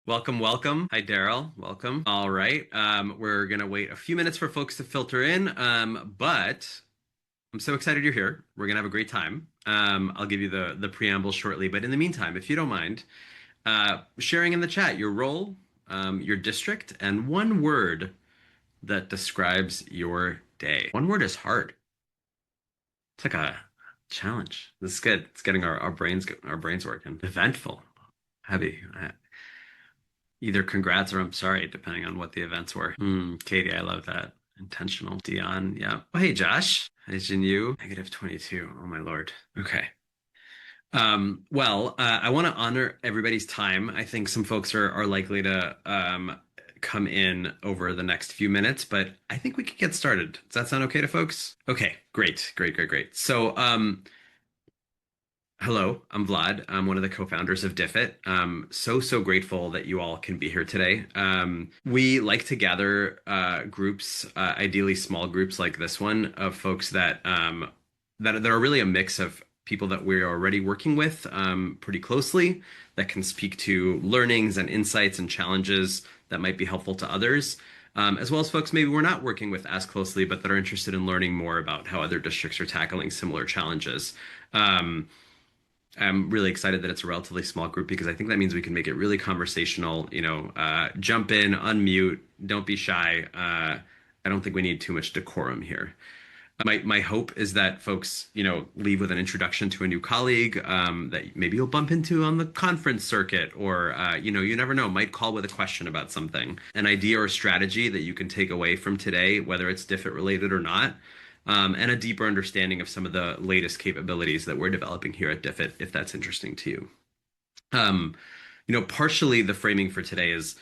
Welcome, welcome. Hi, Daryl. Welcome. All right. We're gonna wait a few minutes for folks to filter in. But I'm so excited you're here. We're gonna have a great time. I'll give you the preamble shortly, but in the meantime, if you don't mind, sharing in the chat your role, your district, and one word that describes your day. One word is hard. It's like a challenge. This is good. It's getting our brains working. Eventful, heavy. Either congrats or I'm sorry, depending on what the events were. Katie, I love that. Intentional. Dion, yeah. Oh, hey, Josh. Hi, Jinyu. -22. Oh, my Lord. Okay. I want to honor everybody's time. I think some folks are likely to come in over the next few minutes, but I think we could get started. Does that sound okay to folks? Okay, great, great, great, great. Hello, I'm Vlad. I'm one of the co-founders of Diffit. So grateful that you all can be here today. We like to gather groups, ideally small groups like this one, of folks that are really a mix of people that we're already working with pretty closely, that can speak to learnings and insights and challenges that might be helpful to others, as well as folks maybe we're not working with as closely, but that are interested in learning more about how other districts are tackling similar challenges. I'm really excited that it's a relatively small group because I think that means we can make it really conversational. Jump in, unmute, don't be shy. I don't think we need too much decorum here. My hope is that folks, leave with an introduction to a new colleague that maybe you'll bump into on the conference circuit, or you never know, might call with a question about something, an idea or strategy that you can take away from today, whether it's Diffit related or not, and a deeper understanding of some of the latest capabilities that we're developing here at Diffit, if that's interesting to you. Partially the framing for today is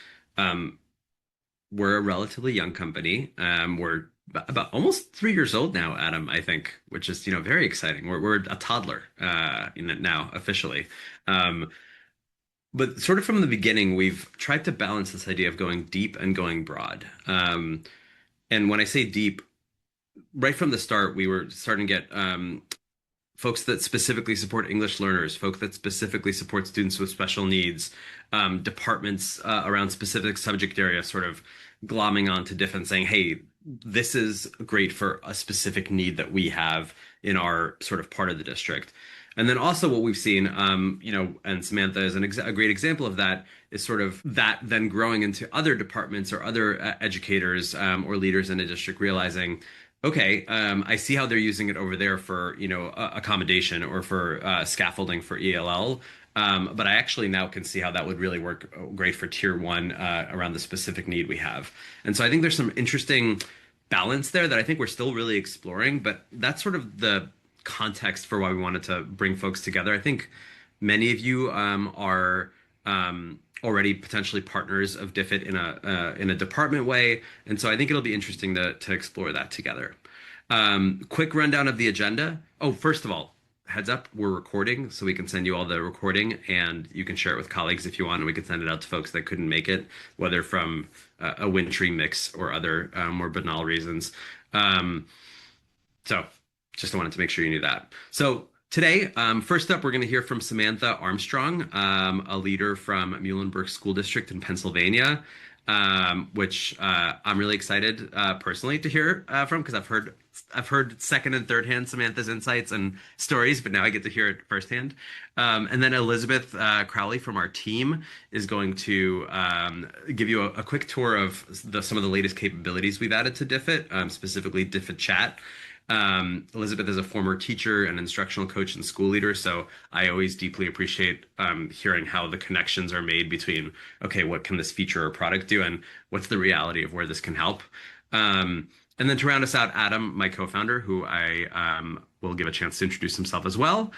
we're a relatively young company. We're about almost 3 years old now, Adam, I think, which is, very exciting. We're a toddler in it now, officially. But sort of from the beginning, we've tried to balance this idea of going deep and going broad. And when I say deep, right from the start, we were starting to get folks that specifically support English learners, folks that specifically support students with special needs, departments around specific subject areas, sort of glomming onto diff and saying, hey, this is great for a specific need that we have in our sort of part of the district. And then also what we've seen, and Samantha is a great example of that, is sort of that then growing into other departments or other educators or leaders in a district realizing, okay, I see how they're using it over there for, accommodation or for scaffolding for ELL. But I actually now can see how that would really work great for tier one around the specific need we have. And so I think there's some interesting balance there that I think we're still really exploring, but that's sort of the context for why we wanted to bring folks together. I think many of you are already potentially partners of Diffit in a department way, and so I think it'll be interesting to explore that together. Quick rundown of the agenda. Oh, first of all, heads up, we're recording, so we can send you all the recording, and you can share it with colleagues if you want, and we can send it out to folks that couldn't make it, whether from a wintry mix or other more banal reasons. So just wanted to make sure you knew that. So today, first up, we're going to hear from Samantha Armstrong, a leader from Muhlenberg School District in Pennsylvania, which I'm really excited personally to hear from, because I've heard second and third hand Samantha's insights and stories, but now I get to hear it firsthand. And then Elizabeth Crowley from our team is going to give you a quick tour of some of the latest capabilities we've added to Diffit, specifically Diffit Chat. Elizabeth is a former teacher and instructional coach and school leader, so I always deeply appreciate hearing how the connections are made between, okay, what can this feature or product do, and what's the reality of where this can help. And then to round us out, Adam, my co-founder, who I will give a chance to introduce himself as well,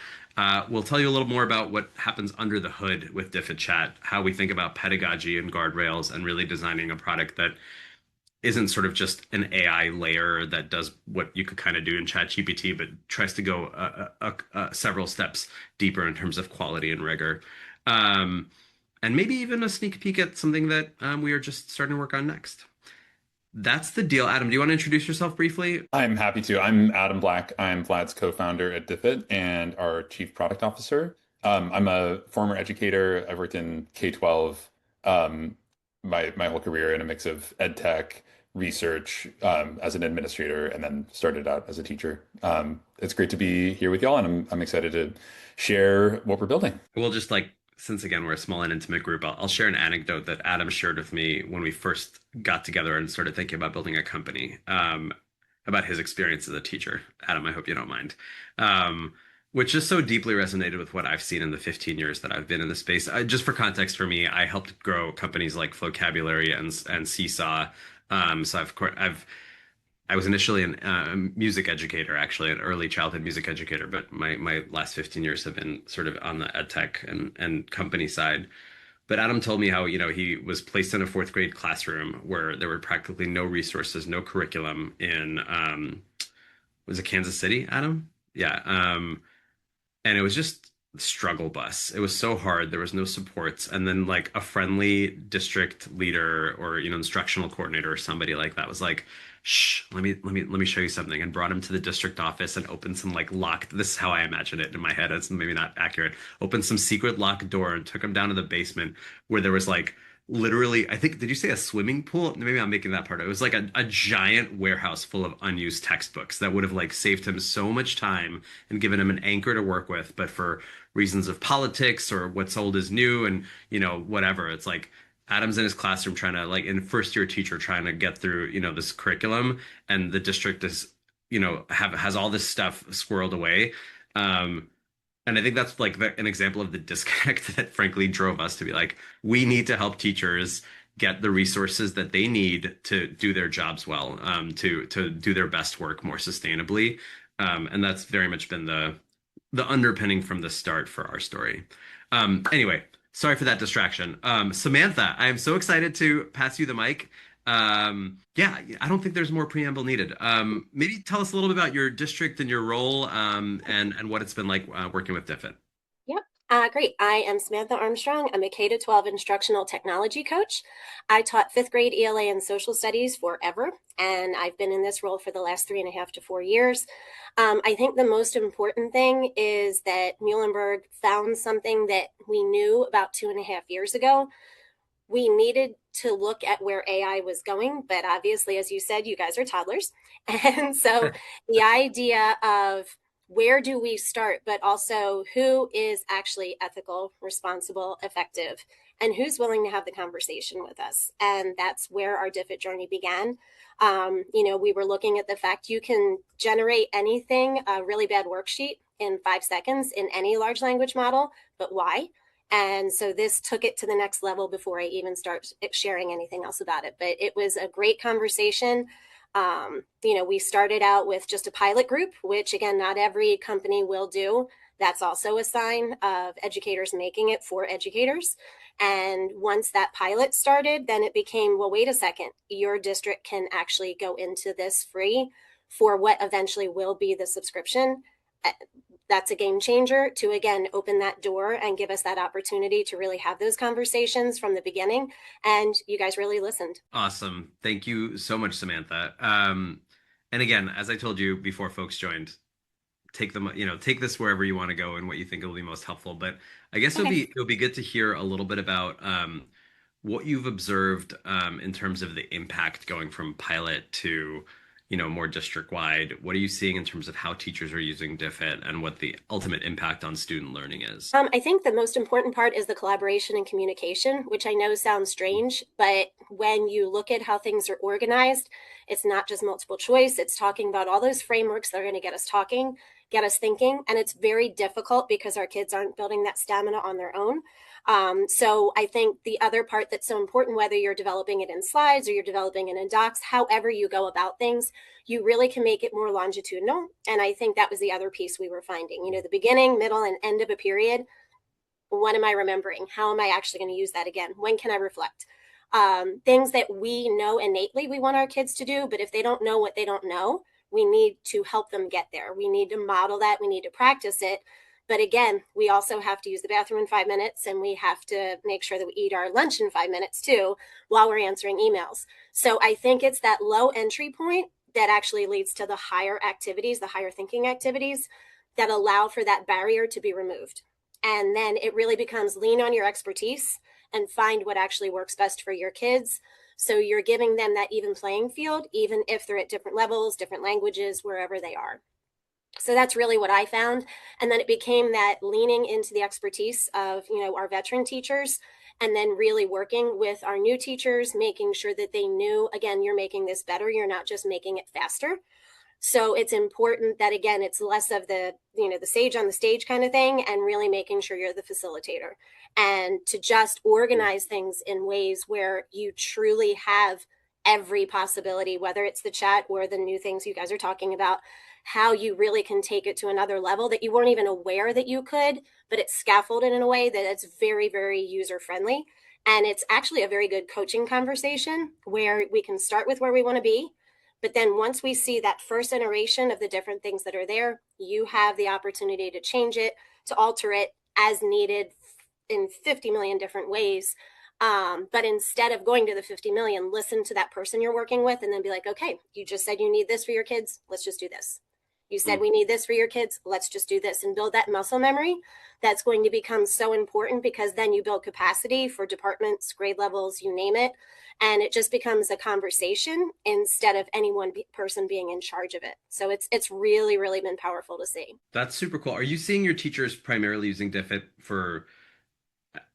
will tell you a little more about what happens under the hood with Diffit Chat, how we think about pedagogy and guardrails, and really designing a product that isn't sort of just an AI layer that does what you could kind of do in ChatGPT, but tries to go several steps deeper in terms of quality and rigor. And maybe even a sneak peek at something that we are just starting to work on next. That's the deal. Adam, do you want to introduce yourself briefly? I'm happy to. I'm Adam Black. I'm Vlad's co-founder at Diffit and our chief product officer. I'm a former educator. I've worked in K-12 um, my whole career in a mix of ed tech, research, as an administrator, and then started out as a teacher. It's great to be here with y'all, and I'm excited to share what we're building. We'll just like, since again we're a small and intimate group, I'll share an anecdote that Adam shared with me when we first got together and started thinking about building a company, about his experience as a teacher. Adam, I hope you don't mind. Um, which just so deeply resonated with what I've seen in the 15 years that I've been in the space. Just for context, for me, I helped grow companies like Vocabulary and Seesaw. So I was initially a music educator, actually, an early childhood music educator, but my last 15 years have been sort of on the ed tech and company side. But Adam told me how, he was placed in a fourth grade classroom where there were practically no resources, no curriculum in, was it Kansas City, Adam? Yeah. And it was just struggle bus. It was so hard. There was no supports. And then like a friendly district leader or, instructional coordinator or somebody like that was like, shh, let me show you something, and brought him to the district office and opened some like locked, this is how I imagine it in my head. It's maybe not accurate. Opened some secret locked door and took him down to the basement where there was like literally, I think, did you say a swimming pool? Maybe I'm making that part. It was like a giant warehouse full of unused textbooks that would have like saved him so much time and given him an anchor to work with. But for reasons of politics or what's old is new and, whatever, it's like Adam's in his classroom trying to like in first year teacher trying to get through, this curriculum, and the district is, has all this stuff squirreled away. Um, and I think that's like an example of the disconnect that frankly drove us to be like, we need to help teachers get the resources that they need to do their jobs well, to do their best work more sustainably. And that's very much been the underpinning from the start for our story. Anyway, sorry for that distraction. Samantha, I am so excited to pass you the mic. Yeah, I don't think there's more preamble needed. Maybe tell us a little bit about your district and your role, and what it's been like working with Diffit. Yep. Great. I am Samantha Armstrong. I'm a K to 12 instructional technology coach. I taught fifth grade ELA and social studies forever, and I've been in this role for the last 3.5 to 4 years. I think the most important thing is that Muhlenberg found something that we knew about 2.5 years ago. We needed to look at where AI was going, but obviously, as you said, you guys are toddlers. And so the idea of where do we start, but also who is actually ethical, responsible, effective, and who's willing to have the conversation with us. And that's where our Diffit journey began. We were looking at the fact you can generate anything, a really bad worksheet in 5 seconds in any large language model, but why? And so this took it to the next level before I even start sharing anything else about it. But it was a great conversation. We started out with just a pilot group, which again, not every company will do. That's also a sign of educators making it for educators. And once that pilot started, then it became, well, wait a second, your district can actually go into this free for what eventually will be the subscription. That's a game changer to, again, open that door and give us that opportunity to really have those conversations from the beginning. And you guys really listened. Awesome. Thank you so much, Samantha. And again, as I told you before folks joined, take them, take this wherever you want to go and what you think will be most helpful. But I guess it'll be good to hear a little bit about what you've observed in terms of the impact going from pilot to more district wide. What are you seeing in terms of how teachers are using Diffit and what the ultimate impact on student learning is? I think the most important part is the collaboration and communication, which I know sounds strange, but when you look at how things are organized, it's not just multiple choice. It's talking about all those frameworks that are going to get us talking, get us thinking. And it's very difficult because our kids aren't building that stamina on their own. So I think the other part that's so important, whether you're developing it in slides or you're developing it in docs, however you go about things, you really can make it more longitudinal. And I think that was the other piece we were finding, the beginning, middle, and end of a period. What am I remembering? How am I actually going to use that again? When can I reflect? Things that we know innately we want our kids to do, but if they don't know what they don't know, we need to help them get there. We need to model that. We need to practice it. But again, we also have to use the bathroom in 5 minutes, and we have to make sure that we eat our lunch in 5 minutes too, while we're answering emails. So I think it's that low entry point that actually leads to the higher activities, the higher thinking activities that allow for that barrier to be removed. And then it really becomes lean on your expertise and find what actually works best for your kids. So you're giving them that even playing field, even if they're at different levels, different languages, wherever they are. So that's really what I found. And then it became that leaning into the expertise of, our veteran teachers, and then really working with our new teachers, making sure that they knew, again, you're making this better. You're not just making it faster. So it's important that, again, it's less of the sage on the stage kind of thing, and really making sure you're the facilitator, and to just organize things in ways where you truly have every possibility, whether it's the chat or the new things you guys are talking about, how you really can take it to another level that you weren't even aware that you could, but it's scaffolded in a way that it's very, very user friendly. And it's actually a very good coaching conversation where we can start with where we want to be. But then once we see that first iteration of the different things that are there, you have the opportunity to change it, to alter it as needed in 50 million different ways. But instead of going to the 50 million, listen to that person you're working with and then be like, okay, you just said you need this for your kids. Let's just do this. You said we need this for your kids. Let's just do this, and build that muscle memory. That's going to become so important, because then you build capacity for departments, grade levels, you name it. And it just becomes a conversation instead of any one person being in charge of it. So it's really, really been powerful to see. That's super cool. Are you seeing your teachers primarily using Diffit for,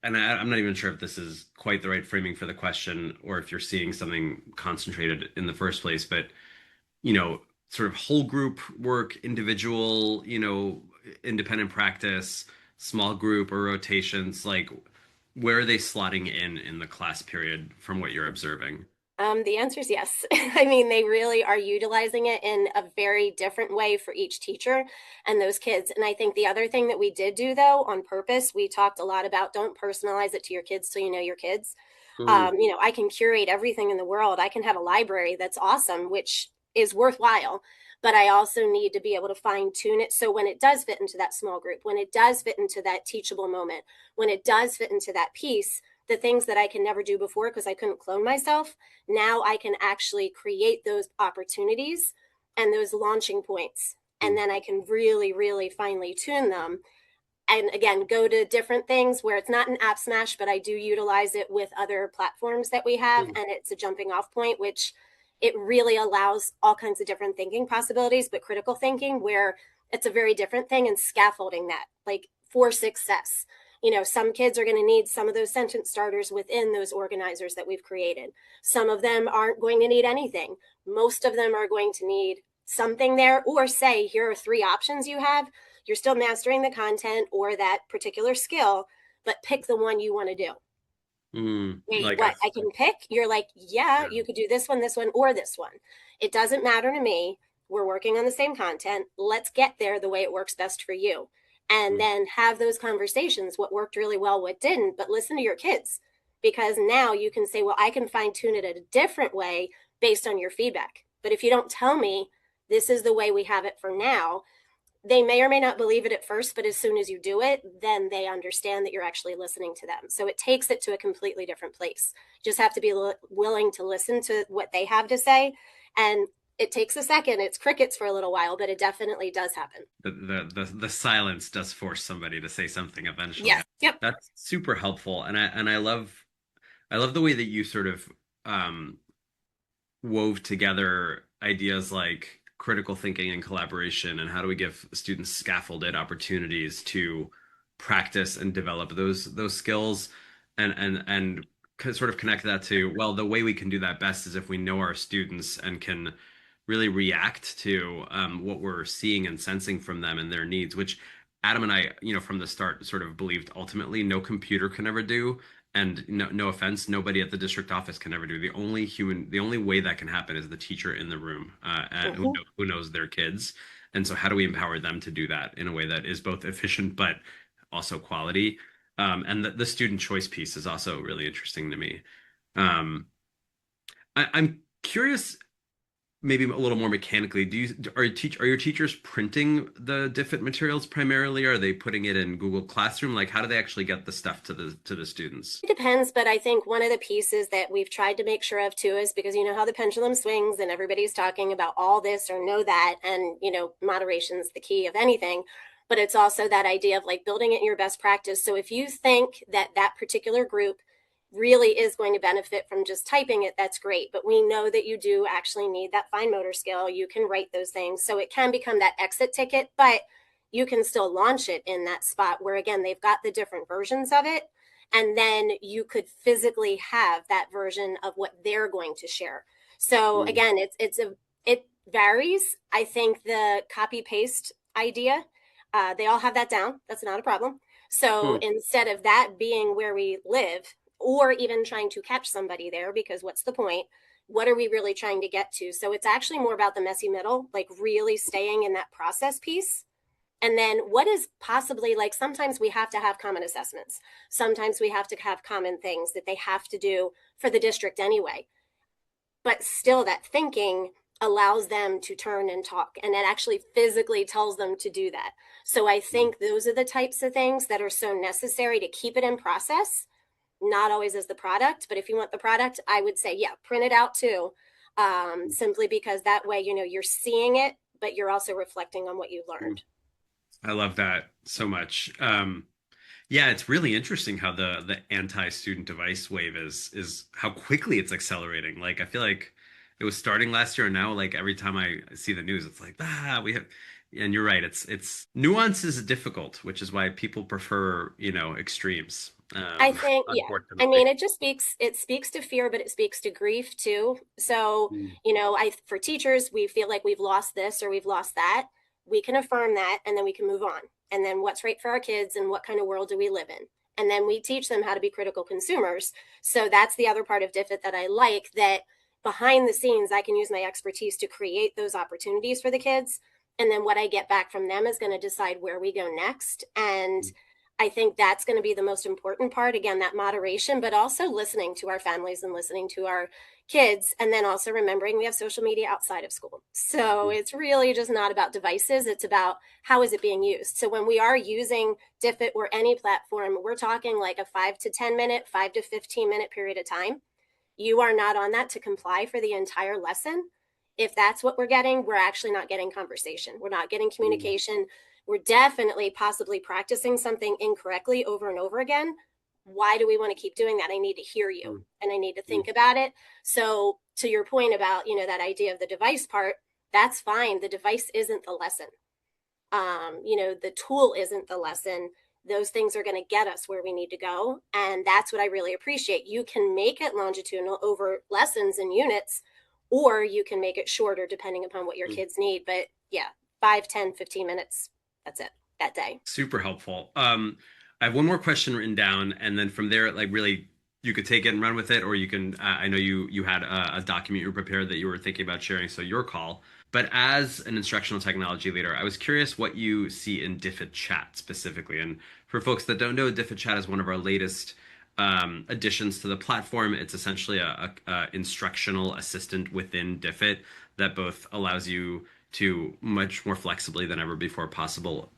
and I'm not even sure if this is quite the right framing for the question, or if you're seeing something concentrated in the first place, but, sort of whole group work, individual, independent practice, small group or rotations, like where are they slotting in the class period from what you're observing? The answer is yes. I mean, they really are utilizing it in a very different way for each teacher and those kids. And I think the other thing that we did do, though, on purpose, we talked a lot about don't personalize it to your kids till you know your kids. I can curate everything in the world. I can have a library that's awesome, which is worthwhile, but I also need to be able to fine tune it. So when it does fit into that small group, when it does fit into that teachable moment, when it does fit into that piece, the things that I can never do before because I couldn't clone myself, now I can actually create those opportunities and those launching points. And then I can really, really finely tune them. And again, go to different things where it's not an app smash, but I do utilize it with other platforms that we have. And it's a jumping off point, which it really allows all kinds of different thinking possibilities, but critical thinking, where it's a very different thing, and scaffolding that, like, for success. Some kids are going to need some of those sentence starters within those organizers that we've created. Some of them aren't going to need anything. Most of them are going to need something there, or say, here are 3 options you have. You're still mastering the content or that particular skill, but pick the one you want to do. Wait, Like what? I can pick? You're like, yeah, you could do this one, or this one. It doesn't matter to me. We're working on the same content. Let's get there the way it works best for you. And then have those conversations, what worked really well, what didn't, but listen to your kids, because now you can say, well, I can fine tune it a different way based on your feedback. But if you don't tell me this is the way we have it for now, they may or may not believe it at first, but as soon as you do it, then they understand that you're actually listening to them. So it takes it to a completely different place. You just have to be willing to listen to what they have to say. And it takes a second. It's crickets for a little while, but it definitely does happen. The silence does force somebody to say something eventually. Yes. Yep. That's super helpful. And I love the way that you sort of wove together ideas like critical thinking and collaboration, and how do we give students scaffolded opportunities to practice and develop those skills, and sort of connect that to, well, the way we can do that best is if we know our students and can really react to what we're seeing and sensing from them and their needs, which Adam and I, from the start sort of believed ultimately no computer can ever do. And no offense, nobody at the district office can ever do. The only way that can happen is the teacher in the room, and who knows their kids. And so how do we empower them to do that in a way that is both efficient, but also quality? And the student choice piece is also really interesting to me. I'm curious, maybe a little more mechanically, are your teachers printing the Diffit materials primarily? Are they putting it in Google Classroom? Like, how do they actually get the stuff to the students? It depends, but I think one of the pieces that we've tried to make sure of too is, because you know how the pendulum swings and everybody's talking about all this or know that, and moderation's the key of anything. But it's also that idea of like building it in your best practice. So if you think that particular group really is going to benefit from just typing it, that's great. But we know that you do actually need that fine motor skill. You can write those things. So it can become that exit ticket, but you can still launch it in that spot where, again, they've got the different versions of it. And then you could physically have that version of what they're going to share. So again, it varies. I think the copy paste idea, they all have that down. That's not a problem. So instead of that being where we live, or even trying to catch somebody there, because what's the point? What are we really trying to get to? So it's actually more about the messy middle, like really staying in that process piece. And then what is possibly, like, sometimes we have to have common assessments. Sometimes we have to have common things that they have to do for the district anyway. But still, that thinking allows them to turn and talk, and it actually physically tells them to do that. So I think those are the types of things that are so necessary to keep it in process, not always as the product. But if you want the product, I would say, yeah, print it out too, simply because that way, you know, you're seeing it, but you're also reflecting on what you learned. I love that so much. Yeah, it's really interesting how the anti-student device wave is how quickly it's accelerating. Like I feel like it was starting last year, and now like every time I see the news, it's like, we have. And you're right, it's nuance is difficult, which is why people prefer, you know, extremes. I think, yeah. I Unfortunately. mean, it speaks to fear, but it speaks to grief too. So, you know, for teachers, we feel like we've lost this or we've lost that. We can affirm that, and then we can move on. And then what's right for our kids, and what kind of world do we live in? And then we teach them how to be critical consumers. So that's the other part of Diffit that I like, that behind the scenes, I can use my expertise to create those opportunities for the kids. And then what I get back from them is going to decide where we go next. And I think that's going to be the most important part. Again, that moderation, but also listening to our families and listening to our kids. And then also remembering we have social media outside of school. So it's really just not about devices. It's about how is it being used. So when we are using Diffit or any platform, we're talking like a 5 to 10 minute, 5 to 15 minute period of time. You are not on that to comply for the entire lesson. If that's what we're getting, we're actually not getting conversation. We're not getting communication. We're definitely possibly practicing something incorrectly over and over again. Why do we want to keep doing that? I need to hear you, and I need to think about it. So to your point about, you know, that idea of the device part, that's fine. The device isn't the lesson. You know, the tool isn't the lesson. Those things are going to get us where we need to go. And that's what I really appreciate. You can make it longitudinal over lessons and units, or you can make it shorter depending upon what your kids need. But yeah, 5, 10, 15 minutes, that's it that day. Super helpful. I have one more question written down, and then from there, like really, you could take it and run with it, or you can. I know you had a document you were prepared that you were thinking about sharing, so your call. But as an instructional technology leader, I was curious what you see in Diffit Chat specifically. And for folks that don't know, Diffit Chat is one of our latest additions to the platform. It's essentially a instructional assistant within Diffit that both allows you to much more flexibly than ever before possible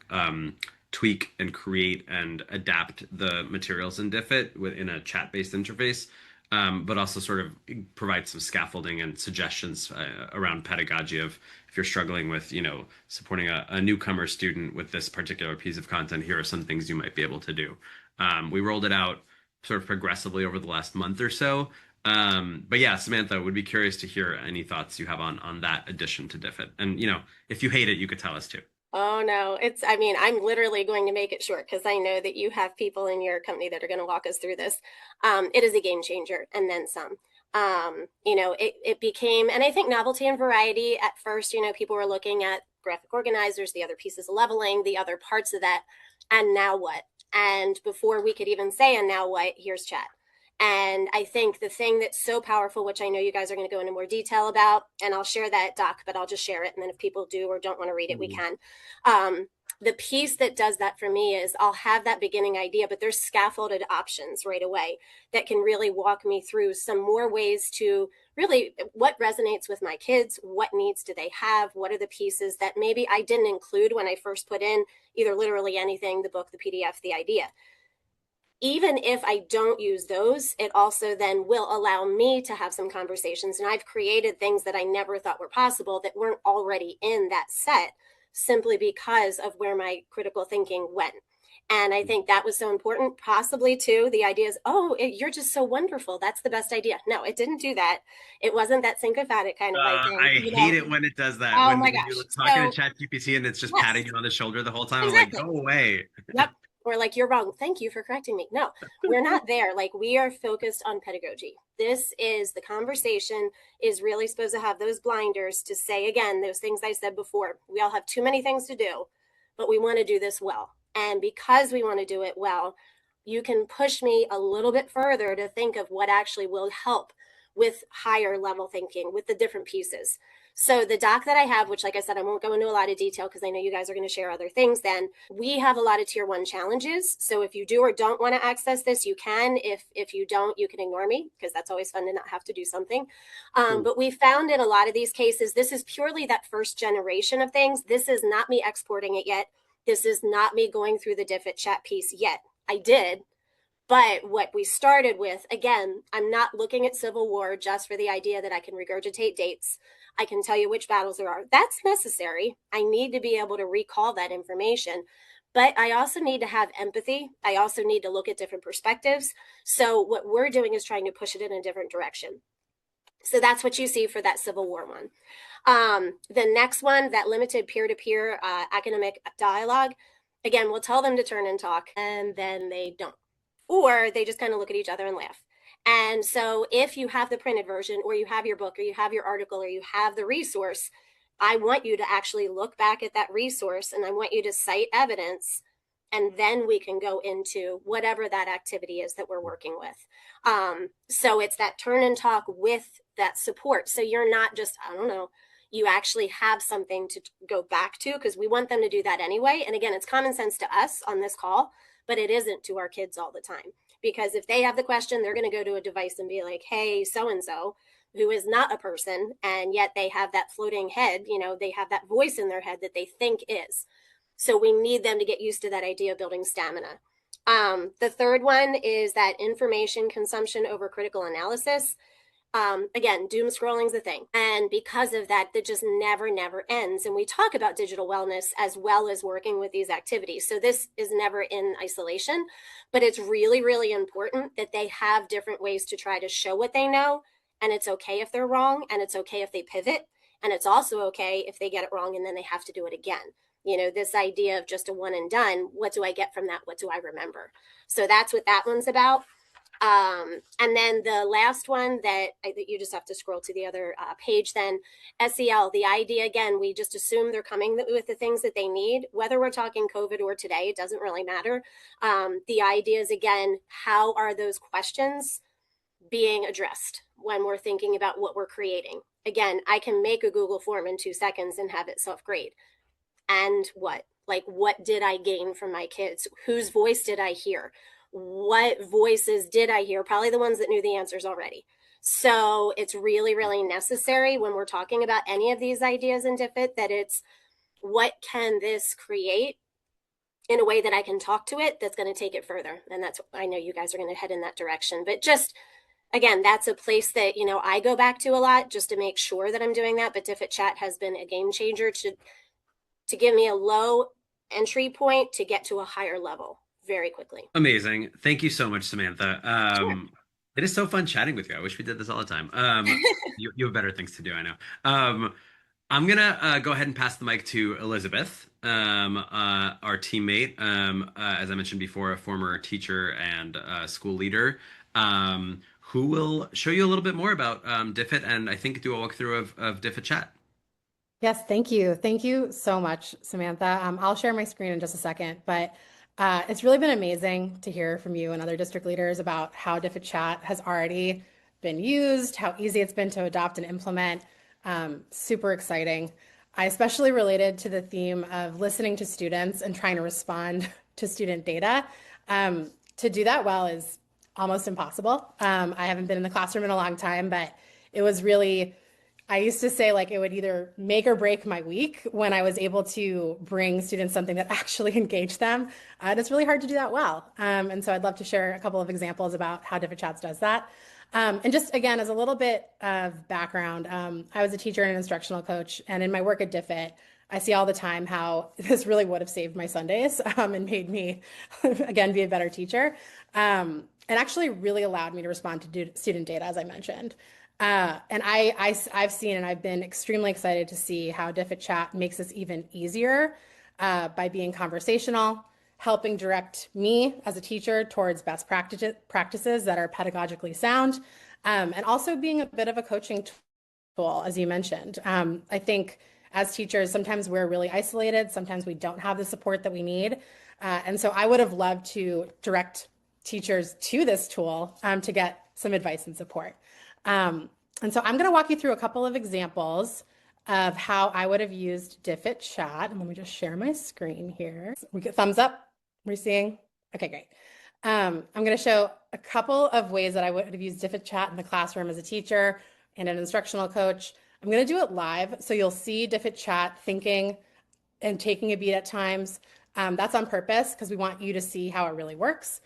tweak and create and adapt the materials in Diffit within a chat-based interface, but also sort of provide some scaffolding and suggestions around pedagogy of if you're struggling with, you know, supporting a newcomer student with this particular piece of content, here are some things you might be able to do. We rolled it out sort of progressively over the last month or so. But yeah, Samantha, would be curious to hear any thoughts you have on that addition to Diffit. And, you know, if you hate it, you could tell us too. Oh, no, I mean, I'm literally going to make it short because I know that you have people in your company that are going to walk us through this. It is a game changer, and then some. You know, it became, and I think novelty and variety at first, you know, people were looking at graphic organizers, the other pieces of leveling, the other parts of that. And now what? And before we could even say, and now what, here's chat. And I think the thing that's so powerful, which I know you guys are going to go into more detail about, and I'll share that doc, but I'll just share it. And then if people do or don't want to read it, we can. The piece that does that for me is I'll have that beginning idea, but there's scaffolded options right away that can really walk me through some more ways to really what resonates with my kids, what needs do they have, what are the pieces that maybe I didn't include when I first put in either literally anything, the book, the PDF, the idea. Even if I don't use those, it also then will allow me to have some conversations. And I've created things that I never thought were possible that weren't already in that set simply because of where my critical thinking went. And I think that was so important, possibly too. The idea is, oh, you're just so wonderful. That's the best idea. No, it didn't do that. It wasn't that syncophatic kind of like thing, I you hate know? it when it does that. Oh When my you're gosh. talking to So, ChatGPT and it's just yes, patting you on the shoulder the whole time. I'm like, exactly. go away. Yep. Or like, you're wrong. Thank you for correcting me. No, we're not there. Like, we are focused on pedagogy. This is the conversation is really supposed to have those blinders to say, again, those things I said before. We all have too many things to do, but we want to do this well. And because we want to do it well, you can push me a little bit further to think of what actually will help with higher level thinking with the different pieces. So the doc that I have, which like I said, I won't go into a lot of detail because I know you guys are going to share other things then. We have a lot of tier 1 challenges. So if you do or don't want to access this, you can. If you don't, you can ignore me because that's always fun to not have to do something. But we found in a lot of these cases, this is purely that first generation of things. This is not me exporting it yet. This is not me going through the Diffit Chat piece yet. I did, but what we started with, again, I'm not looking at Civil War just for the idea that I can regurgitate dates. I can tell you which battles there are. That's necessary. I need to be able to recall that information. But I also need to have empathy. I also need to look at different perspectives. So what we're doing is trying to push it in a different direction. So that's what you see for that Civil War one. The next one, that limited peer-to-peer academic dialogue, again, we'll tell them to turn and talk, and then they don't. Or they just kind of look at each other and laugh. And so if you have the printed version, or you have your book, or you have your article, or you have the resource, I want you to actually look back at that resource, and I want you to cite evidence, and then we can go into whatever that activity is that we're working with. So it's that turn and talk with that support. So you're not just, I don't know, you actually have something to go back to, because we want them to do that anyway. And again, it's common sense to us on this call, but it isn't to our kids all the time. Because if they have the question, they're going to go to a device and be like, hey, so-and-so, who is not a person, and yet they have that floating head, you know, they have that voice in their head that they think is. So we need them to get used to that idea of building stamina. The third one is that information consumption over critical analysis. Again, doom scrolling's a thing. And because of that, that just never ends. And we talk about digital wellness as well as working with these activities. So this is never in isolation, but it's really important that they have different ways to try to show what they know. And it's okay if they're wrong, and it's okay if they pivot. And it's also okay if they get it wrong and then they have to do it again. You know, this idea of just a one and done, what do I get from that? What do I remember? So that's what that one's about. And then the last one that you just have to scroll to the other page then, SEL, the idea, again, we just assume they're coming with the things that they need, whether we're talking COVID or today, it doesn't really matter. The idea is, again, how are those questions being addressed when we're thinking about what we're creating? Again, I can make a Google form in 2 seconds and have it self-grade. And what? Like, what did I gain from my kids? Whose voice did I hear? What voices did I hear? Probably the ones that knew the answers already. So it's really necessary when we're talking about any of these ideas in Diffit that it's, what can this create in a way that I can talk to it that's going to take it further? And that's, I know you guys are going to head in that direction, but just, again, that's a place that, you know, I go back to a lot just to make sure that I'm doing that. But Diffit Chat has been a game changer to give me a low entry point to get to a higher level very quickly. Amazing. Thank you so much, Samantha. Sure. It is so fun chatting with you. I wish we did this all the time. You have better things to do, I know. I'm gonna go ahead and pass the mic to Elizabeth, our teammate. As I mentioned before, a former teacher and school leader, who will show you a little bit more about Diffit, and I think do a walkthrough of Diffit Chat. Yes, thank you. Thank you so much, Samantha. I'll share my screen in just a second, but it's really been amazing to hear from you and other district leaders about how Diffit Chat has already been used, how easy it's been to adopt and implement. Super exciting. I especially related to the theme of listening to students and trying to respond to student data. To do that well is almost impossible. I haven't been in the classroom in a long time, but it was really, I used to say like it would either make or break my week when I was able to bring students something that actually engaged them. And it's really hard to do that well. And so I'd love to share a couple of examples about how Diffit Chats does that. And just again, as a little bit of background, I was a teacher and an instructional coach. And in my work at Diffit, I see all the time how this really would have saved my Sundays and made me, again, be a better teacher. And actually really allowed me to respond to student data, as I mentioned. And I've seen and I've been extremely excited to see how Diffit Chat makes this even easier by being conversational, helping direct me as a teacher towards best practices that are pedagogically sound, and also being a bit of a coaching tool, as you mentioned. I think as teachers, sometimes we're really isolated. Sometimes we don't have the support that we need. And so I would have loved to direct teachers to this tool to get some advice and support. And so I'm going to walk you through a couple of examples of how I would have used Diffit Chat. And let me just share my screen here. We get thumbs up. We're seeing? Okay, great. I'm going to show a couple of ways that I would have used Diffit Chat in the classroom as a teacher and an instructional coach. I'm going to do it live, so you'll see Diffit Chat thinking and taking a beat at times. That's on purpose because we want you to see how it really works.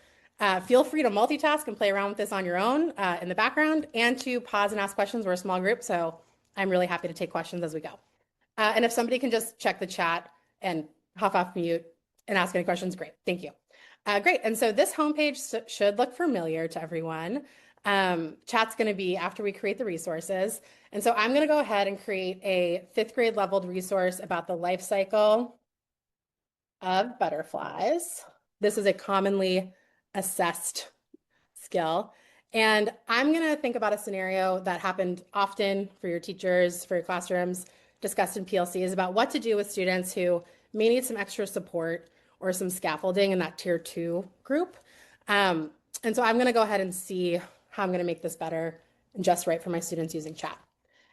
Feel free to multitask and play around with this on your own in the background, and to pause and ask questions. We're a small group, so I'm really happy to take questions as we go. And if somebody can just check the chat and hop off mute and ask any questions, great. Thank you. Great. And so this homepage should look familiar to everyone. Chat's going to be after we create the resources. And so I'm going to go ahead and create a 5th grade leveled resource about the life cycle of butterflies. This is a commonly assessed skill. And I'm going to think about a scenario that happened often for your teachers, for your classrooms, discussed in PLCs, about what to do with students who may need some extra support or some scaffolding in that tier 2 group. And so I'm going to go ahead and see how I'm going to make this better and just right for my students using chat.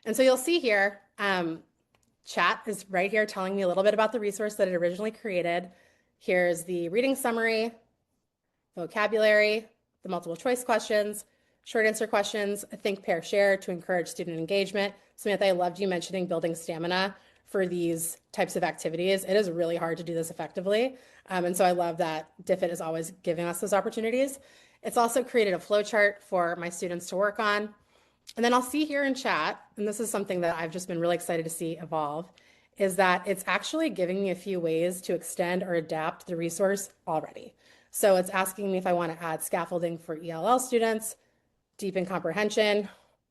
And so you'll see here, chat is right here telling me a little bit about the resource that it originally created. Here's the reading summary, vocabulary, the multiple choice questions, short answer questions, think, pair, share to encourage student engagement. Samantha, I loved you mentioning building stamina for these types of activities. It is really hard to do this effectively. And so I love that Diffit is always giving us those opportunities. It's also created a flow chart for my students to work on. And then I'll see here in chat, and this is something that I've just been really excited to see evolve, is that it's actually giving me a few ways to extend or adapt the resource already. So it's asking me if I want to add scaffolding for ELL students, deepen comprehension,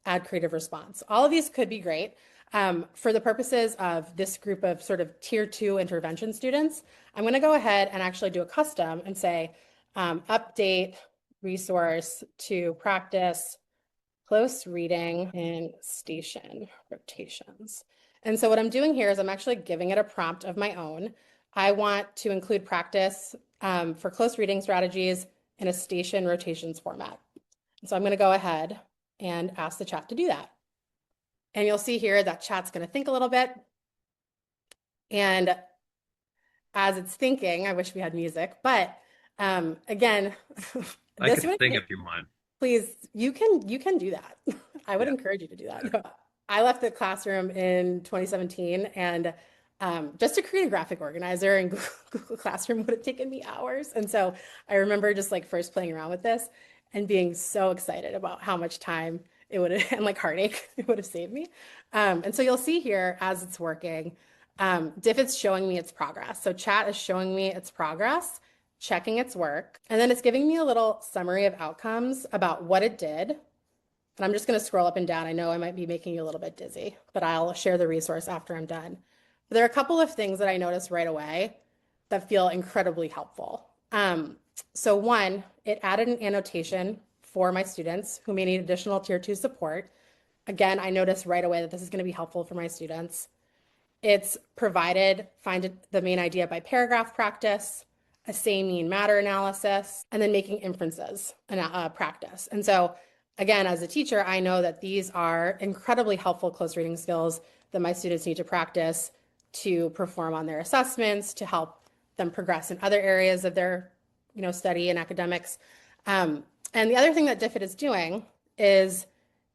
add creative response. All of these could be great. For the purposes of this group of sort of tier 2 intervention students, I'm going to go ahead and actually do a custom and say, update resource to practice close reading in station rotations. And so what I'm doing here is I'm actually giving it a prompt of my own. I want to include practice for close reading strategies in a station rotations format. So I'm going to go ahead and ask the chat to do that. And you'll see here that chat's going to think a little bit. And as it's thinking, I wish we had music, but again, I can sing if you want. Please, you can do that. I would encourage you to do that. I left the classroom in 2017, and just to create a graphic organizer in Google Classroom would have taken me hours. And so I remember just like first playing around with this and being so excited about how much time it would have, and like heartache it would have saved me. And so you'll see here as it's working, Diffit's showing me its progress. So chat is showing me its progress, checking its work, and then it's giving me a little summary of outcomes about what it did. And I'm just going to scroll up and down. I know I might be making you a little bit dizzy, but I'll share the resource after I'm done. But there are a couple of things that I noticed right away that feel incredibly helpful. So one, it added an annotation for my students who may need additional tier 2 support. Again, I noticed right away that this is going to be helpful for my students. It's provided find the main idea by paragraph practice, a say mean matter analysis, and then making inferences practice. And so again, as a teacher, I know that these are incredibly helpful close reading skills that my students need to practice to perform on their assessments, to help them progress in other areas of their study and academics. And the other thing that Diffit is doing is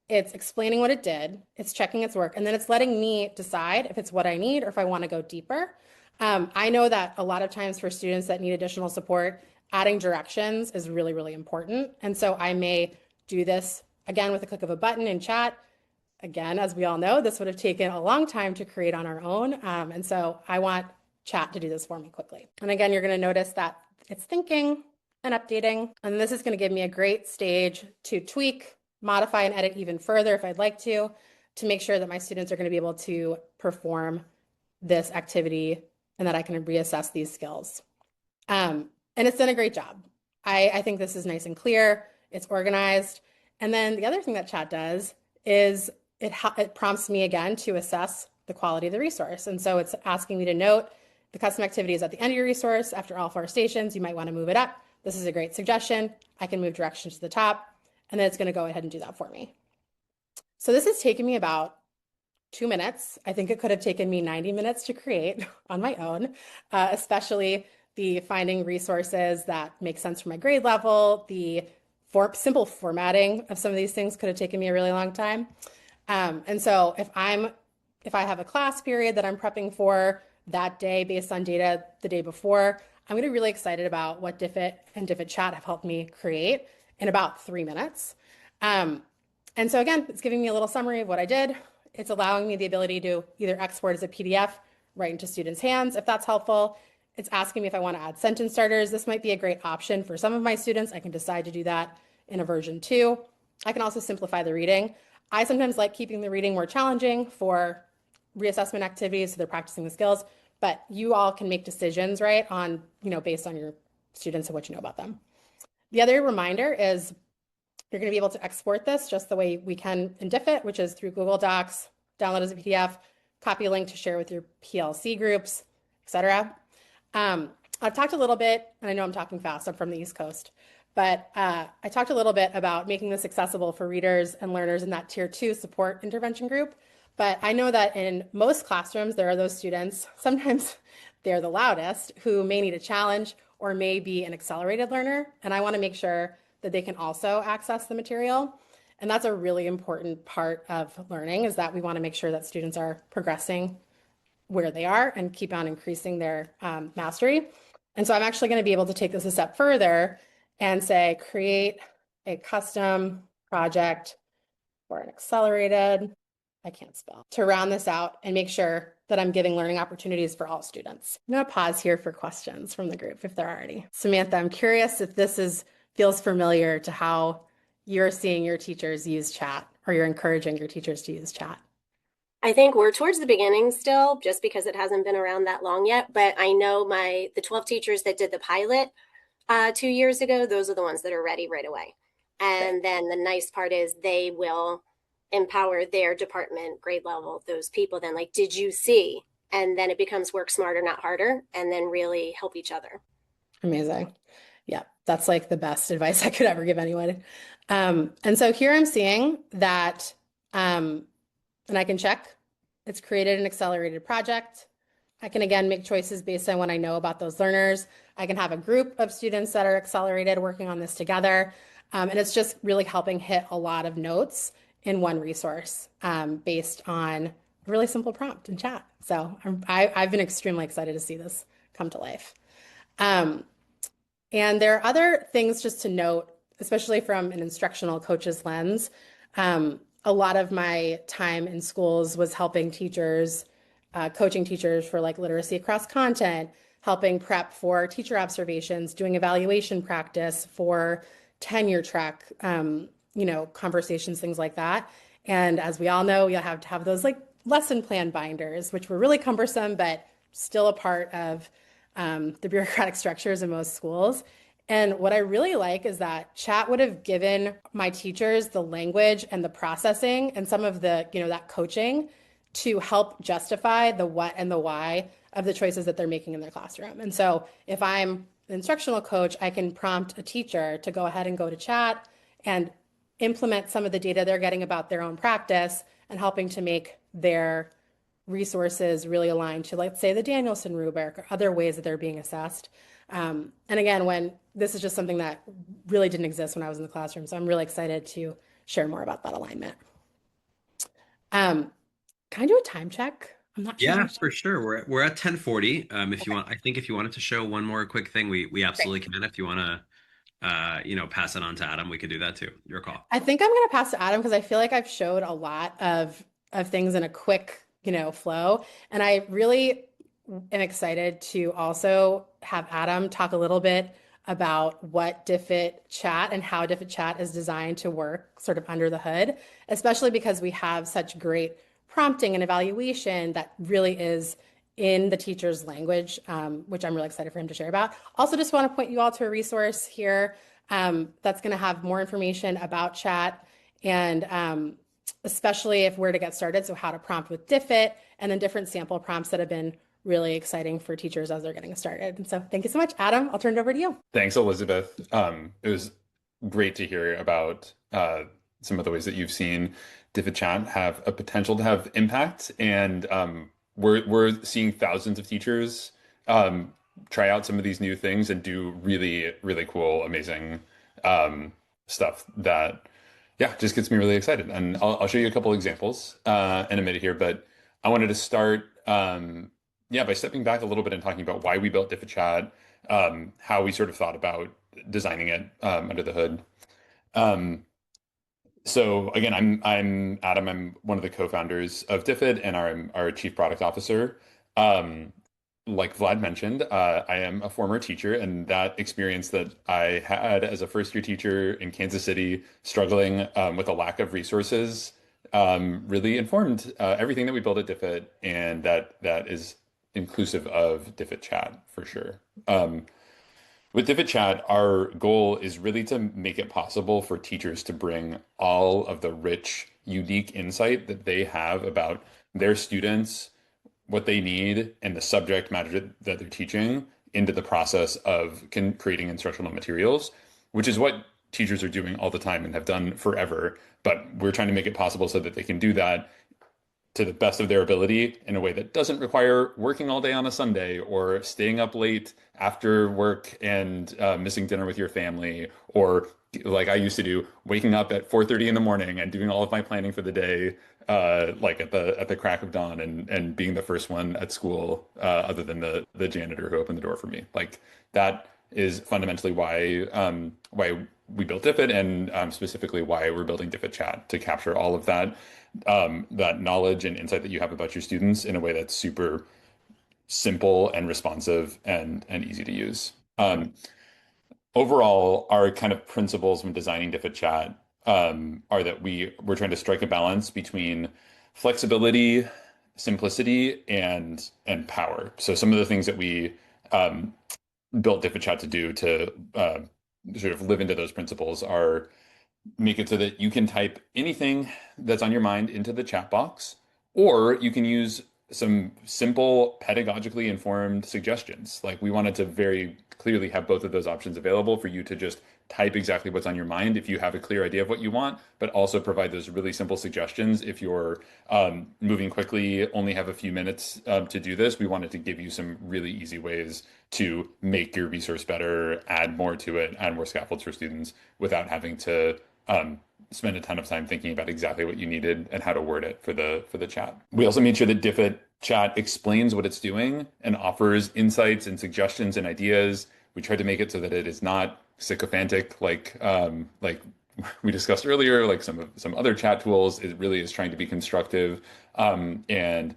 it's explaining what it did, it's checking its work, and then it's letting me decide if it's what I need or if I want to go deeper. I know that a lot of times for students that need additional support, adding directions is really, really important. And so I may do this again with a click of a button in chat, Again, as we all know, this would have taken a long time to create on our own. And so I want chat to do this for me quickly. And again, you're going to notice that it's thinking and updating. And this is going to give me a great stage to tweak, modify, and edit even further if I'd like to make sure that my students are going to be able to perform this activity and that I can reassess these skills. And it's done a great job. I think this is nice and clear. It's organized. And then the other thing that chat does is it prompts me again to assess the quality of the resource. And so it's asking me to note the custom activity is at the end of your resource. After all 4 stations, you might want to move it up. This is a great suggestion. I can move directions to the top, and then it's going to go ahead and do that for me. So this has taken me about 2 minutes. I think it could have taken me 90 minutes to create on my own, especially the finding resources that make sense for my grade level. The simple formatting of some of these things could have taken me a really long time. And so if I have a class period that I'm prepping for that day based on data the day before, I'm going to be really excited about what Diffit and Diffit Chat have helped me create in about 3 minutes. And so again, it's giving me a little summary of what I did. It's allowing me the ability to either export as a PDF right into students' hands, if that's helpful. It's asking me if I want to add sentence starters. This might be a great option for some of my students. I can decide to do that in a version 2. I can also simplify the reading. I sometimes like keeping the reading more challenging for reassessment activities, so they're practicing the skills, but you all can make decisions, right, on, based on your students and what you know about them. The other reminder is you're going to be able to export this just the way we can in Diffit, which is through Google Docs, download as a PDF, copy a link to share with your PLC groups, etc. I've talked a little bit, and I know I'm talking fast, I'm from the East Coast, but I talked a little bit about making this accessible for readers and learners in that Tier 2 support intervention group. But I know that in most classrooms, there are those students, sometimes they're the loudest, who may need a challenge or may be an accelerated learner. And I want to make sure that they can also access the material. And that's a really important part of learning, is that we want to make sure that students are progressing where they are and keep on increasing their mastery. And so I'm actually going to be able to take this a step further and say, create a custom project for an accelerated, I can't spell, to round this out and make sure that I'm giving learning opportunities for all students. I'm going to pause here for questions from the group if there are any. Samantha, I'm curious if this feels familiar to how you're seeing your teachers use chat, or you're encouraging your teachers to use chat. I think we're towards the beginning still, just because it hasn't been around that long yet. But I know the 12 teachers that did the pilot 2 years ago, those are the ones that are ready right away. And then the nice part is they will empower their department, grade level, those people then, like, did you see? And then it becomes work smarter, not harder, and then really help each other. Amazing. Yeah, that's like the best advice I could ever give anyone. And so here I'm seeing that, and I can check, it's created an accelerated project. I can again make choices based on what I know about those learners. I can have a group of students that are accelerated working on this together. And it's just really helping hit a lot of notes in one resource based on a really simple prompt in chat. So I've been extremely excited to see this come to life. And there are other things just to note, especially from an instructional coach's lens. A lot of my time in schools was helping teachers, coaching teachers for like literacy across content, helping prep for teacher observations, doing evaluation practice for tenure track, conversations, things like that. And as we all know, you have to have those like lesson plan binders, which were really cumbersome, but still a part of the bureaucratic structures in most schools. And what I really like is that chat would have given my teachers the language and the processing and some of the, that coaching to help justify the what and the why of the choices that they're making in their classroom. And so if I'm an instructional coach, I can prompt a teacher to go ahead and go to chat and implement some of the data they're getting about their own practice and helping to make their resources really aligned to, let's say, the Danielson rubric or other ways that they're being assessed. And again, when this is just something that really didn't exist when I was in the classroom. So I'm really excited to share more about that alignment. Can I do a time check? I'm not sure. Yeah, for sure. We're at 10:40. If you want, I think if you wanted to show one more quick thing, we absolutely can. If you want to pass it on to Adam, we could do that too. Your call. I think I'm going to pass to Adam because I feel like I've showed a lot of things in a quick, flow. And I really am excited to also have Adam talk a little bit about what Diffit Chat and how Diffit Chat is designed to work sort of under the hood, especially because we have such great prompting and evaluation that really is in the teacher's language, which I'm really excited for him to share about. Also, just want to point you all to a resource here that's going to have more information about chat and especially if we're to get started. So how to prompt with Diffit and then different sample prompts that have been really exciting for teachers as they're getting started. And so thank you so much, Adam. I'll turn it over to you. Thanks, Elizabeth. It was great to hear about some of the ways that you've seen Diffit Chat have a potential to have impact. And we're seeing thousands of teachers try out some of these new things and do really, really cool, amazing stuff that, yeah, just gets me really excited. And I'll show you a couple examples in a minute here, but I wanted to start, by stepping back a little bit and talking about why we built Diffit Chat, how we sort of thought about designing it under the hood. So again, I'm Adam. I'm one of the co-founders of Diffit, and I'm our chief product officer. Like Vlad mentioned, I am a former teacher, and that experience that I had as a first-year teacher in Kansas City, struggling with a lack of resources, really informed everything that we built at Diffit, and that is inclusive of Diffit Chat for sure. With Diffit Chat, our goal is really to make it possible for teachers to bring all of the rich, unique insight that they have about their students, what they need, and the subject matter that they're teaching into the process of creating instructional materials, which is what teachers are doing all the time and have done forever. But we're trying to make it possible so that they can do that to the best of their ability in a way that doesn't require working all day on a Sunday or staying up late after work and missing dinner with your family, or like I used to do, waking up at 4:30 in the morning and doing all of my planning for the day, like at the crack of dawn, and being the first one at school, other than the janitor who opened the door for me. Like that is fundamentally why we built Diffit, and specifically why we're building Diffit Chat, to capture all of that knowledge and insight that you have about your students in a way that's super simple and responsive and easy to use. Overall, our kind of principles when designing Diffit Chat are that we're trying to strike a balance between flexibility, simplicity, and power. So some of the things that we built Diffit Chat to do to sort of live into those principles are make it so that you can type anything that's on your mind into the chat box, or you can use some simple pedagogically informed suggestions. Like we wanted to very clearly have both of those options available for you to just type exactly what's on your mind if you have a clear idea of what you want, but also provide those really simple suggestions if you're moving quickly, only have a few minutes to do this. We wanted to give you some really easy ways to make your resource better, add more to it, add more scaffolds for students without having to spend a ton of time thinking about exactly what you needed and how to word it for the chat. We also made sure that Diffit Chat explains what it's doing and offers insights and suggestions and ideas. We tried to make it so that it is not sycophantic like we discussed earlier, like some other chat tools. It really is trying to be constructive and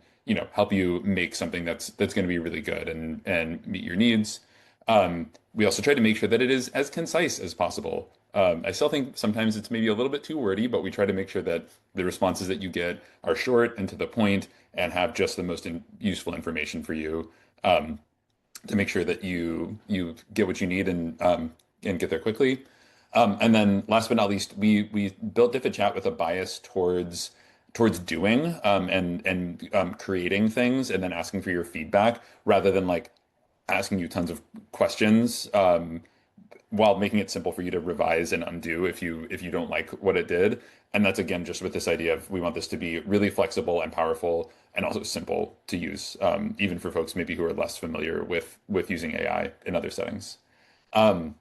help you make something that's going to be really good and meet your needs. We also tried to make sure that it is as concise as possible. I still think sometimes it's maybe a little bit too wordy, but we try to make sure that the responses that you get are short and to the point and have just the most useful information for you to make sure that you get what you need and get there quickly. And then last but not least, we built Diffit Chat with a bias towards doing and creating things and then asking for your feedback rather than like asking you tons of questions, while making it simple for you to revise and undo if you don't like what it did. And that's again just with this idea of we want this to be really flexible and powerful and also simple to use, even for folks maybe who are less familiar with using AI in other settings. In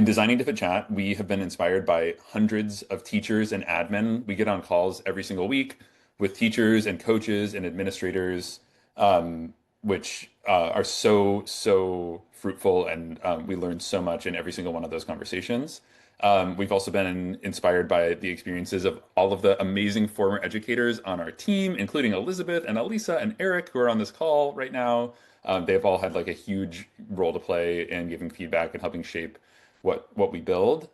designing Diffit Chat, we have been inspired by hundreds of teachers and admin. We get on calls every single week with teachers and coaches and administrators which are so fruitful, and we learned so much in every single one of those conversations. We've also been inspired by the experiences of all of the amazing former educators on our team, including Elizabeth and Elisa and Eric, who are on this call right now. They've all had like a huge role to play in giving feedback and helping shape what we build.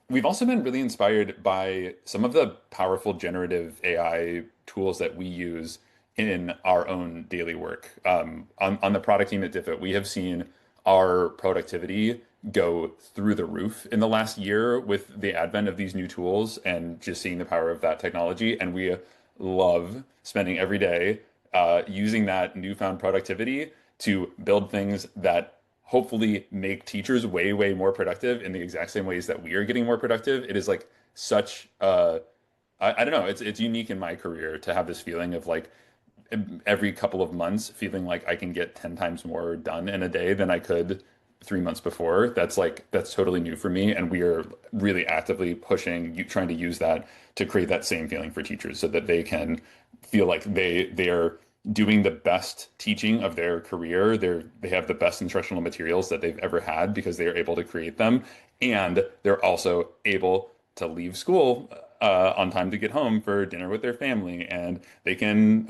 We've also been really inspired by some of the powerful generative AI tools that we use in our own daily work. On the product team at Diffit, we have seen our productivity go through the roof in the last year with the advent of these new tools and just seeing the power of that technology. And we love spending every day using that newfound productivity to build things that hopefully make teachers way more productive in the exact same ways that we are getting more productive. It is like such I don't know, it's unique in my career to have this feeling of like every couple of months feeling like I can get 10 times more done in a day than I could 3 months before. That's totally new for me. And we are really actively trying to use that to create that same feeling for teachers so that they can feel like they're doing the best teaching of their career. They have the best instructional materials that they've ever had because they are able to create them. And they're also able to leave school on time to get home for dinner with their family, and they can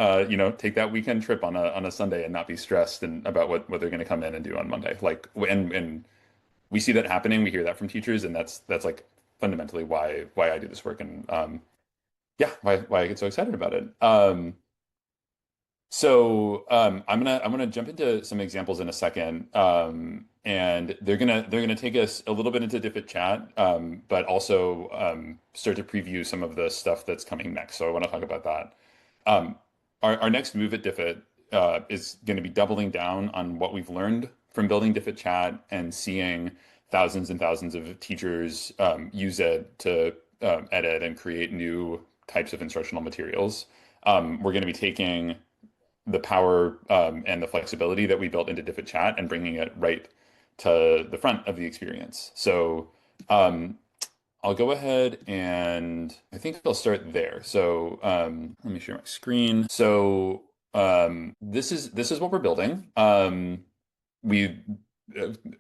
take that weekend trip on a Sunday and not be stressed about what they're going to come in and do on Monday. Like and we see that happening. We hear that from teachers, and that's like fundamentally why I do this work, and yeah, why I get so excited about it. I'm gonna jump into some examples in a second, and they're gonna take us a little bit into Diffit Chat, but also start to preview some of the stuff that's coming next. So I want to talk about that. Um, our next move at Diffit is going to be doubling down on what we've learned from building Diffit Chat and seeing thousands and thousands of teachers use it to edit and create new types of instructional materials. We're going to be taking the power and the flexibility that we built into Diffit Chat and bringing it right to the front of the experience. So I'll go ahead and I think I'll start there. So let me share my screen. So this is what we're building. We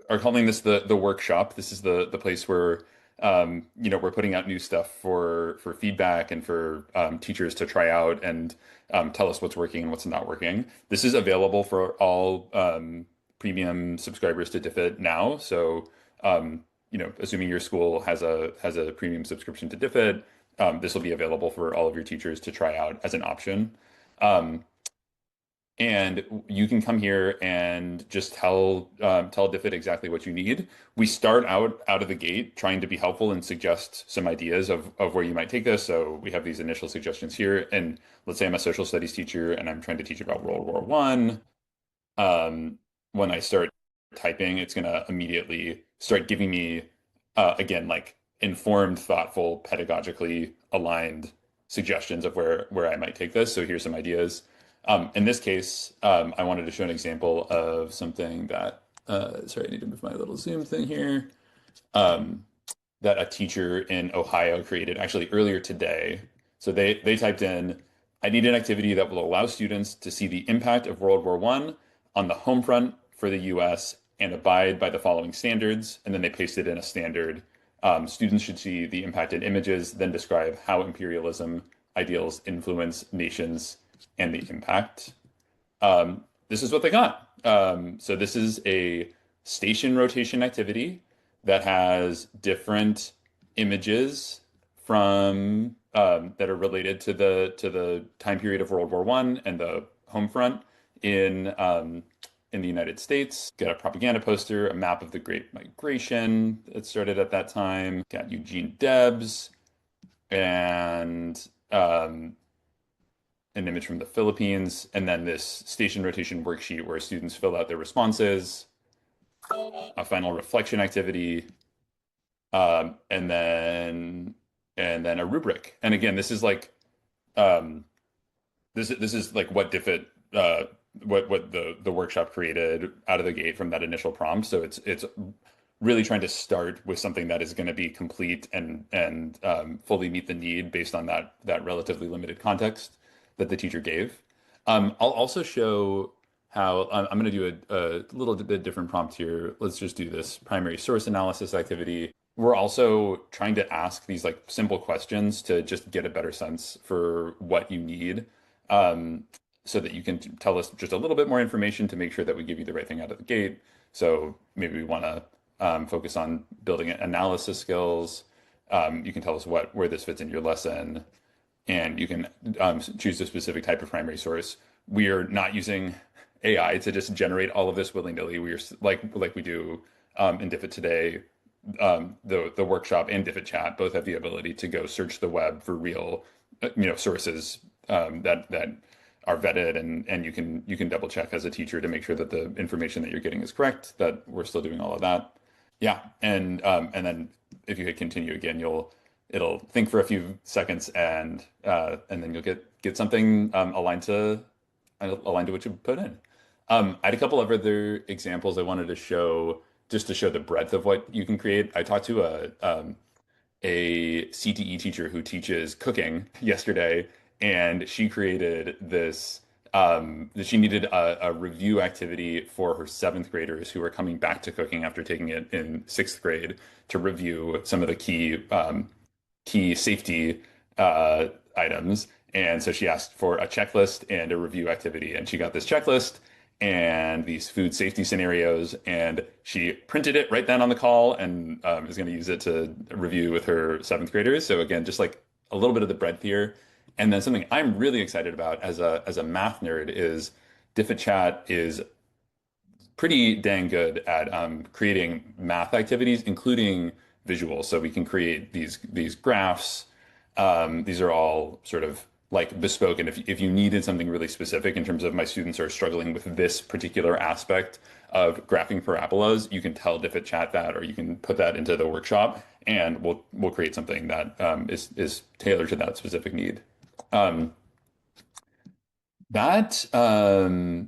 are calling this the workshop. This is the place where we're putting out new stuff for feedback and for teachers to try out and tell us what's working and what's not working. This is available for all premium subscribers to Diffit now. So assuming your school has a premium subscription to Diffit, this will be available for all of your teachers to try out as an option. And you can come here and just tell Diffit exactly what you need. We start out of the gate trying to be helpful and suggest some ideas of where you might take this. So we have these initial suggestions here. And let's say I'm a social studies teacher and I'm trying to teach about World War One. When I start typing, it's going to immediately start giving me, again, like informed, thoughtful, pedagogically aligned suggestions of where I might take this. So here's some ideas. In this case, I wanted to show an example of something that, sorry, I need to move my little Zoom thing here, that a teacher in Ohio created actually earlier today. So they typed in, I need an activity that will allow students to see the impact of World War I on the home front for the US and abide by the following standards. And then they pasted in a standard. Students should see the impact in images, then describe how imperialism ideals influence nations and the impact. This is what they got. So this is a station rotation activity that has different images from that are related to the time period of World War One and the home front in the United States. Got a propaganda poster, a map of the Great Migration that started at that time. Got Eugene Debs and an image from the Philippines, and then this station rotation worksheet where students fill out their responses, a final reflection activity, and then a rubric. And again, this is like this is like what Diffit what the workshop created out of the gate from that initial prompt. So it's really trying to start with something that is going to be complete and fully meet the need based on that relatively limited context that the teacher gave. I'll also show how I'm going to do a little bit different prompt here. Let's just do this primary source analysis activity. We're also trying to ask these like simple questions to just get a better sense for what you need, um, so that you can tell us just a little bit more information to make sure that we give you the right thing out of the gate. So maybe we want to focus on building analysis skills. You can tell us where this fits in your lesson, and you can choose a specific type of primary source. We are not using AI to just generate all of this willy-nilly. We are like we do in Diffit today. The workshop and Diffit Chat both have the ability to go search the web for real, sources that are vetted, and you can double check as a teacher to make sure that the information that you're getting is correct. That we're still doing all of that. Yeah, and then if you hit continue again, it'll think for a few seconds, and then you'll get something aligned to what you put in. I had a couple of other examples I wanted to show just to show the breadth of what you can create. I talked to a CTE teacher who teaches cooking yesterday, and she created this. She needed a review activity for her seventh graders who were coming back to cooking after taking it in sixth grade to review some of the key safety items. And so she asked for a checklist and a review activity, and she got this checklist and these food safety scenarios, and she printed it right then on the call and is going to use it to review with her seventh graders. So again, just like a little bit of the breadth here. And then something I'm really excited about as a math nerd is Diffit Chat is pretty dang good at creating math activities, including visuals. So we can create these graphs. These are all sort of like bespoke. And if you needed something really specific in terms of my students are struggling with this particular aspect of graphing parabolas, you can tell Diffit Chat that, or you can put that into the workshop, and we'll create something that is tailored to that specific need. That I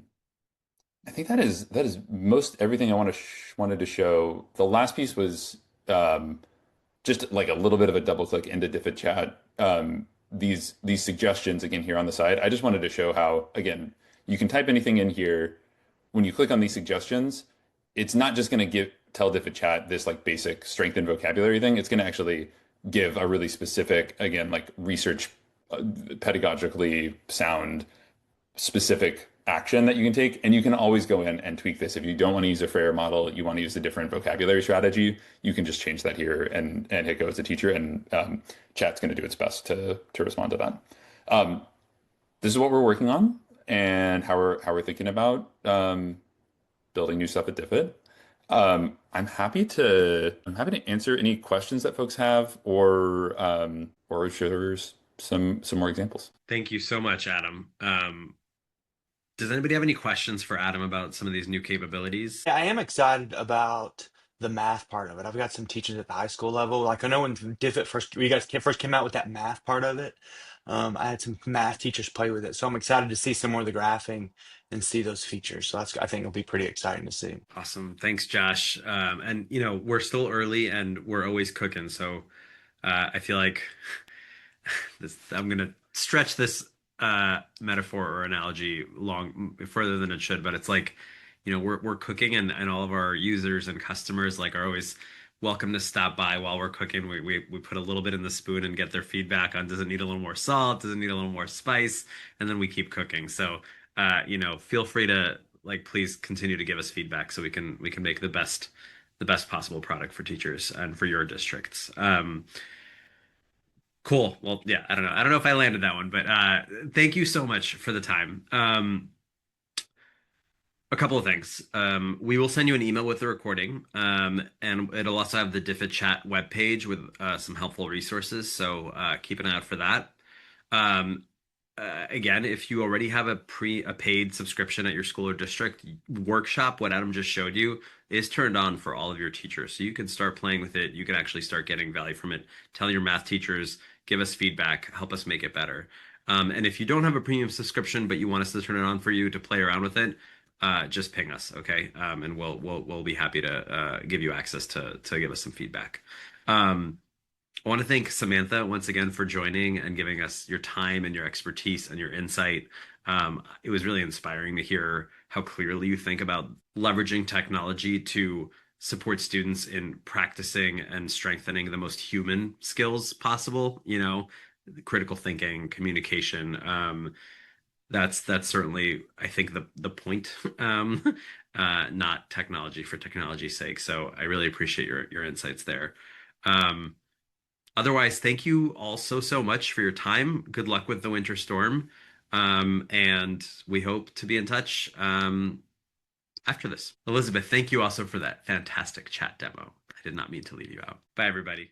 think that is most everything I wanted to show. The last piece was just like a little bit of a double click into Diffit Chat. These suggestions again here on the side. I just wanted to show how again you can type anything in here. When you click on these suggestions, it's not just going to tell Diffit Chat this like basic strength and vocabulary thing. It's going to actually give a really specific, again, like research, pedagogically sound, specific action that you can take. And you can always go in and tweak this. If you don't want to use a Frayer model, you want to use a different vocabulary strategy, you can just change that here and hit go as a teacher. And Chat's going to do its best to respond to that. This is what we're working on and how we're thinking about building new stuff at Diffit. I'm happy to answer any questions that folks have, or share some more examples. Thank you so much, Adam. Does anybody have any questions for Adam about some of these new capabilities? Yeah, I am excited about the math part of it. I've got some teachers at the high school level. Like I know when Diffit first, you guys first came out with that math part of it, I had some math teachers play with it. So I'm excited to see some more of the graphing and see those features. So I think it'll be pretty exciting to see. Awesome. Thanks, Josh. And we're still early and we're always cooking. So I feel like I'm gonna stretch this metaphor or analogy long further than it should, but it's like, we're cooking, and all of our users and customers like are always welcome to stop by while we're cooking. We put a little bit in the spoon and get their feedback on, does it need a little more salt? Does it need a little more spice? And then we keep cooking. So feel free to please continue to give us feedback so we can make the best possible product for teachers and for your districts. Cool. Well, yeah, I don't know if I landed that one, but thank you so much for the time. A couple of things. We will send you an email with the recording, and it'll also have the Diffit Chat webpage with some helpful resources. So keep an eye out for that. Again, if you already have a paid subscription at your school or district, Workshop, what Adam just showed you, is turned on for all of your teachers. So you can start playing with it. You can actually start getting value from it. Tell your math teachers, give us feedback, help us make it better. And if you don't have a premium subscription, but you want us to turn it on for you to play around with it, just ping us, okay? And we'll be happy to give you access to give us some feedback. I want to thank Samantha once again for joining and giving us your time and your expertise and your insight. It was really inspiring to hear how clearly you think about leveraging technology to support students in practicing and strengthening the most human skills possible, critical thinking, communication. That's certainly, I think, the point, not technology for technology's sake. So I really appreciate your insights there. Um, Otherwise, thank you all so much for your time. Good luck with the winter storm. And we hope to be in touch after this. Elizabeth, thank you also for that fantastic chat demo. I did not mean to leave you out. Bye, everybody.